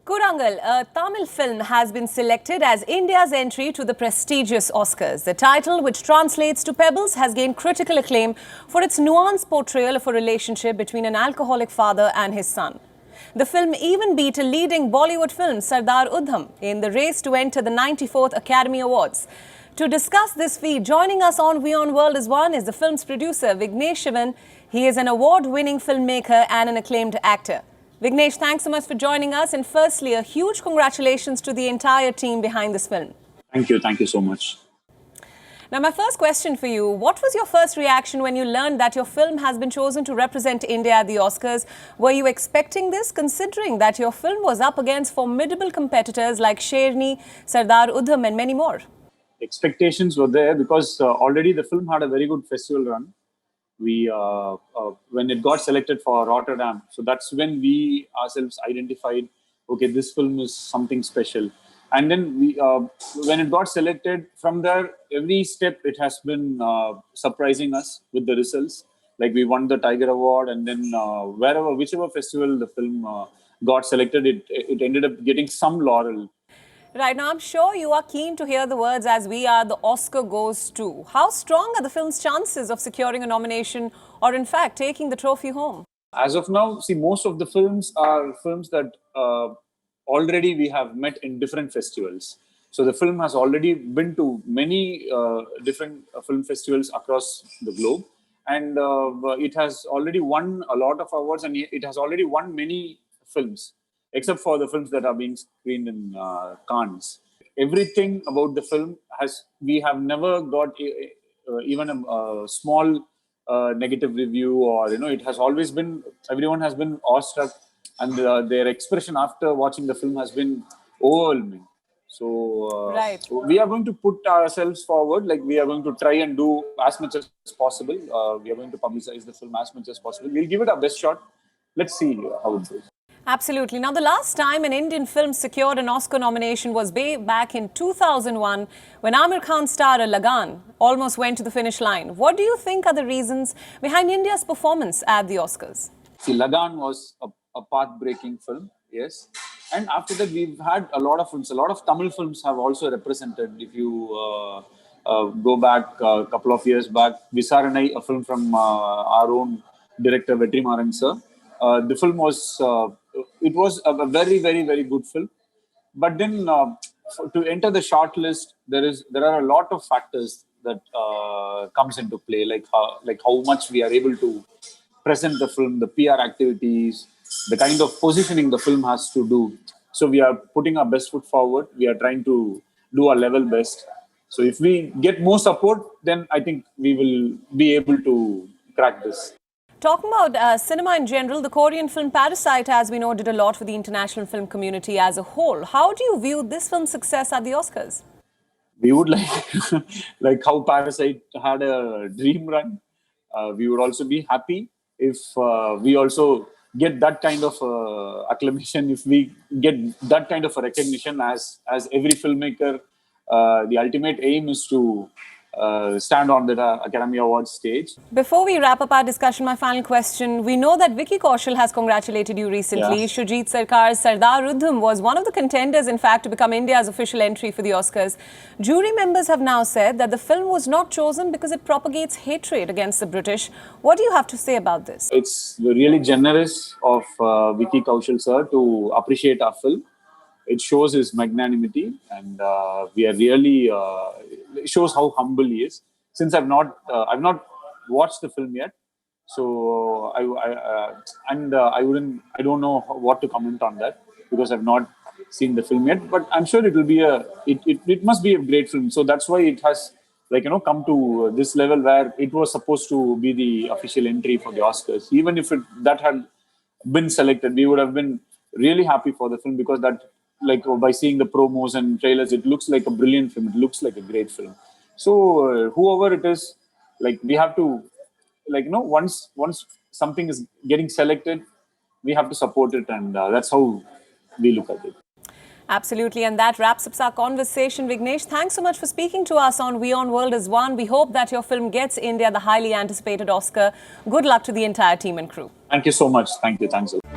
Kurangal, a Tamil film has been selected as India's entry to the prestigious Oscars. The title, which translates to Pebbles, has gained critical acclaim for its nuanced portrayal of a relationship between an alcoholic father and his son. The film even beat a leading Bollywood film, Sardar Udham, in the race to enter the 94th Academy Awards. To discuss this feat, joining us on WION World is One is the film's producer, Vignesh Shivan. He is an award-winning filmmaker and an acclaimed actor. Vignesh, thanks so much for joining us. And firstly, a huge congratulations to the entire team behind this film. Thank you. Thank you so much. Now, my first question for you, what was your first reaction when you learned that your film has been chosen to represent India at the Oscars? Were you expecting this, considering that your film was up against formidable competitors like Sherni, Sardar Udham and many more? Expectations were there because already the film had a very good festival run. We when it got selected for Rotterdam, so that's when we ourselves identified, okay, this film is something special. And then we when it got selected, from there every step it has been surprising us with the results. Like we won the Tiger Award, and then whichever festival the film got selected, it ended up getting some laurel. Right, now I'm sure you are keen to hear the words "as we are, the Oscar goes to." How strong are the film's chances of securing a nomination or in fact taking the trophy home? As of now, see, most of the films are films that already we have met in different festivals. So the film has already been to many different film festivals across the globe, and it has already won a lot of awards, and it has already won many films, except for the films that are being screened in Cannes. Everything about the film we have never got even a small negative review, or it has always been, everyone has been awestruck, and their expression after watching the film has been overwhelming. So, right. So we are going to put ourselves forward, like we are going to try and do as much as possible. We are going to publicize the film as much as possible. We'll give it our best shot. Let's see how it goes. Absolutely. Now, the last time an Indian film secured an Oscar nomination was back in 2001 when Aamir Khan's star Lagaan almost went to the finish line. What do you think are the reasons behind India's performance at the Oscars? See, Lagaan was a path-breaking film, yes. And after that, we've had a lot of films. A lot of Tamil films have also represented. If you go back a couple of years back, Visaranai, a film from our own director, Vetrimaran sir. The film was, it was a very, very, very good film. But then to enter the short list, there are a lot of factors that comes into play, like how much we are able to present the film, the PR activities, the kind of positioning the film has to do. So we are putting our best foot forward. We are trying to do our level best. So if we get more support, then I think we will be able to crack this. Talking about cinema in general, the Korean film Parasite, as we know, did a lot for the international film community as a whole. How do you view this film's success at the Oscars? We would like how Parasite had a dream run. We would also be happy if we also get that kind of acclamation, if we get that kind of a recognition as every filmmaker. The ultimate aim is to stand on the Academy Awards stage. Before we wrap up our discussion, my final question. We know that Vicky Kaushal has congratulated you recently. Yeah. Shoojit Sarkar's Sardar Udham was one of the contenders, in fact, to become India's official entry for the Oscars. Jury members have now said that the film was not chosen because it propagates hatred against the British. What do you have to say about this? It's really generous of Vicky Kaushal sir to appreciate our film. It shows his magnanimity, and we are really it shows how humble he is. Since I've not watched the film yet, so I don't know what to comment on that because I've not seen the film yet. But I'm sure it will be it must be a great film. So that's why it has come to this level where it was supposed to be the official entry for the Oscars. Even if that had been selected, we would have been really happy for the film because that. By seeing the promos and trailers, it looks like a brilliant film. It looks like a great film. So whoever it is, we have to, once something is getting selected, we have to support it, and that's how we look at it. Absolutely, and that wraps up our conversation. Vignesh, thanks so much for speaking to us on WION World is One. We hope that your film gets India the highly anticipated Oscar. Good luck to the entire team and crew. Thank you so much. Thank you. Thanks a lot.